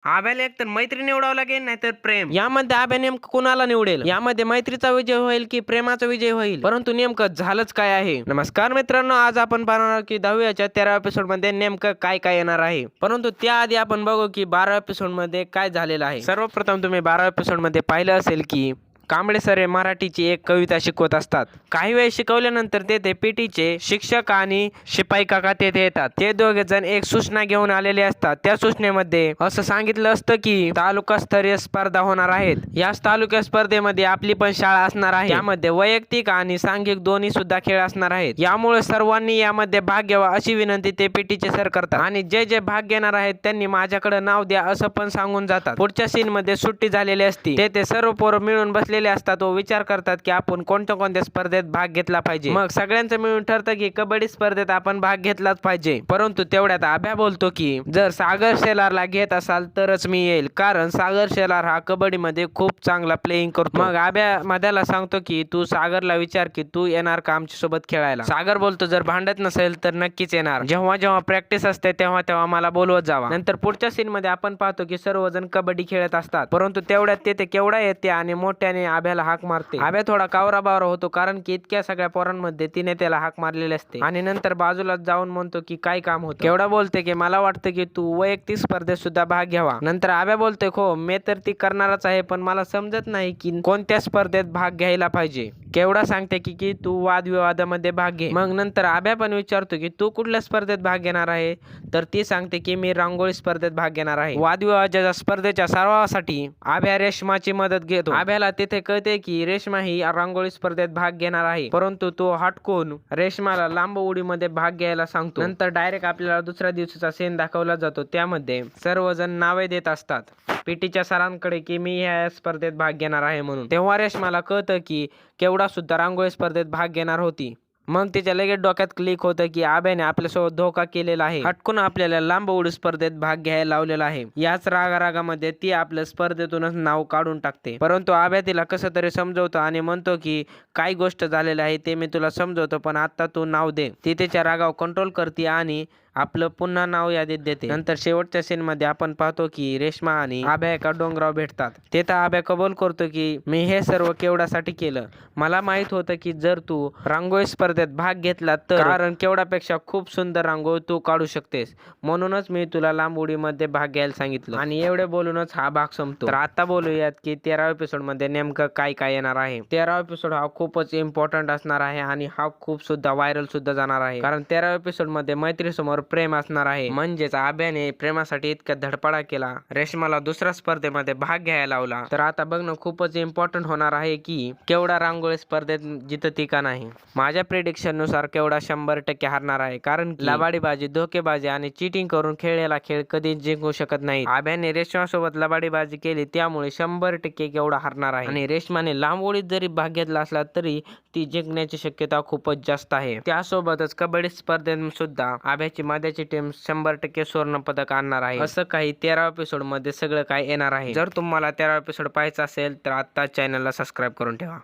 आभ्याला एक तर मैत्री निवडावं लागेल नाहीतर प्रेम। यामध्ये आभ्या नेमकं कुणाला निवडेल? यामध्ये मैत्रीचा विजय होईल की प्रेमाचा विजय होईल? परंतु नेमकं झालंच काय आहे? नमस्कार मित्रांनो, आज आपण पाहणार की 10व्या 13व्या एपिसोड मध्ये नेमकं काय काय येणार आहे। परंतु त्याआधी आपण बघू की 12व्या एपिसोड मध्ये काय झालेलं आहे। सर्वप्रथम तुम्ही 12व्या एपिसोड मध्ये पाहिलं असेल की कांबळे सर हे मराठीची एक कविता शिकवत असतात। काही वेळ शिकवल्यानंतर तेथे पीटीचे शिक्षक आणि शिपाई काका तेथे येतात। ते दोघे जण एक सूचना घेऊन आलेले असतात। त्या सूचनेमध्ये असं सांगितलं असतं की तालुकास्तरीय स्पर्धा होणार आहेत। याच तालुका स्पर्धेमध्ये आपली पण शाळा असणार आहे। त्यामध्ये वैयक्तिक आणि सांघिक दोन्ही सुद्धा खेळ असणार आहेत। यामुळे सर्वांनी यामध्ये भाग घ्यावा अशी विनंती ते पीटीचे सर करतात आणि जे जे भाग घेणार आहेत त्यांनी माझ्याकडे नाव द्या असं पण सांगून जातात। पुढच्या सीन मध्ये सुट्टी झालेली असती। तेथे सर्व पोरं मिळून बसले असतात व विचार करतात की आपण कोणत्या कोणत्या स्पर्धेत भाग घेतला पाहिजे। मग सगळ्यांचं मिळून ठरतं की कबड्डी स्पर्धेत आपण भाग घेतलाच पाहिजे। परंतु तेवढ्यात आभ्या बोलतो की जर सागर शेलारला घेत असाल तरच मी येईल, कारण सागर शेलार हा कबड्डी मध्ये खूप चांगला प्लेइंग करतो। मग आभ्या मध्याला सांगतो की तू सागरला विचार की तू येणार का आमच्या सोबत खेळायला। सागर बोलतो जर भांडत नसेल तर नक्कीच येणार। जेव्हा जेव्हा प्रॅक्टिस असते तेव्हा तेव्हा मला बोलवत जावा। नंतर पुढच्या सीन मध्ये आपण पाहतो की सर्वजण कबड्डी खेळत असतात। परंतु तेवढ्यात तेथे केवढा येते आणि मोठ्याने आभ्याला हाक मारते। आभ्या थोडा कावरा बावरा होतो, कारण की इतक्या सगळ्या पोरांमध्ये तिने त्याला हाक मारलेली असते आणि नंतर बाजूला जाऊन म्हणतो की काय काम होतं। केवढा बोलते की मला वाटतं की तू वैयक्तिक स्पर्धेत सुद्धा भाग घ्यावा। नंतर आभ्या बोलतोय हो मी तर ती करणारच आहे, पण मला समजत नाही की कोणत्या स्पर्धेत भाग घ्यायला पाहिजे। केवढा सांगते की तू वादविवादामध्ये भाग घे। मग नंतर आभ्या पण विचारतो की तू कुठल्या स्पर्धेत भाग घेणार आहे, तर ती सांगते की मी रांगोळी स्पर्धेत भाग घेणार आहे। वादविवादाच्या स्पर्धेच्या सरावासाठी आभ्या रेशमाची मदत घेतो। आभ्याला तिथे कळते की रेशमा ही रांगोळी स्पर्धेत भाग घेणार आहे, परंतु तो हटकून रेशमाला लांब उडीमध्ये भाग घ्यायला सांगतो। नंतर डायरेक्ट आपल्याला दुसऱ्या दिवसाचा सीन दाखवला जातो। त्यामध्ये सर्वजण नावे देत असतात पीटीच्या सरांकडे की मी या स्पर्धेत भाग घेणार आहे म्हणून। तेव्हा रेशमाला कळतं की केवढा सुद्धा रांगोळी स्पर्धेत भाग घेणार होती। मग तिच्या लगेच डोक्यात क्लिक होतं की आभ्याने आपल्यासोबत धोका केलेला आहे, हटकून आपल्याला लांब उडी स्पर्धेत भाग घ्यायला लावलेला आहे। याच रागारागामध्ये ती आपल्या स्पर्धेतूनच नाव काढून टाकते। परंतु आभ्या तिला कसं तरी समजवतो आणि म्हणतो की काय गोष्ट झालेली आहे ते मी तुला समजवतो, पण आता तू नाव दे। ती तिच्या रागावर कंट्रोल करते आणि आपलं पुन्हा नाव यादीत देते। नंतर शेवटच्या सीन मध्ये आपण पाहतो की रेशमा आणि आभ्या एका डोंगरावर भेटतात। तिथं आभ्या कबूल करतो की मी हे सर्व केवढ्यासाठी केलं। मला माहित होतं की जर तू रांगोळी स्पर्धेत भाग घेतला तर कारण केवढ्यापेक्षा खूप सुंदर रांगोळी तू काढू शकतेस, म्हणूनच मी तुला लांब उडीमध्ये भाग घ्यायला सांगितलं। आणि एवढे बोलूनच हा भाग संपतो। तर आता बोलूयात की 13व्या एपिसोड मध्ये नेमकं काय काय येणार आहे। 13वा एपिसोड हा खूपच इम्पॉर्टंट असणार आहे आणि हा खूप सुद्धा व्हायरल सुद्धा जाणार आहे, कारण 13व्या एपिसोड मध्ये मैत्री समोर प्रेम असणार आहे। म्हणजेच आभ्याने प्रेमासाठी इतका धडपडा केला, रेशमाला दुसऱ्या स्पर्धेमध्ये भाग घ्यायला लावला। तर आता बघणं खूपच इम्पॉर्टंट होणार आहे की केवढा रांगोळी स्पर्धेत जितती का नाही। माझ्या प्रेडिक्शन नुसार केवढा 100% हारणार आहे, कारण लबाडीबाजी, धोकेबाजी आणि चीटिंग करून खेळलेला खेळ कधीच जिंकू शकत नाही। आभ्याने रेशमासोबत लबाडीबाजी केली, त्यामुळे 100% केवढा हारणार आहे। आणि रेशमाने लांब उडीत जरी भाग घेतला असला तरी ती जिंकण्याची शक्यता खूपच जास्त आहे। त्यासोबतच कबड्डी स्पर्धेत सुद्धा आभ्याची मध्याची टीम 100% सुवर्ण पदक आणणार आहे। असं काही 13व्या एपिसोड मध्ये सगळं काय येणार आहे। जर तुम्हाला 13व्या एपिसोड पाहायचा असेल तर आता चॅनलला सबस्क्राईब करून ठेवा।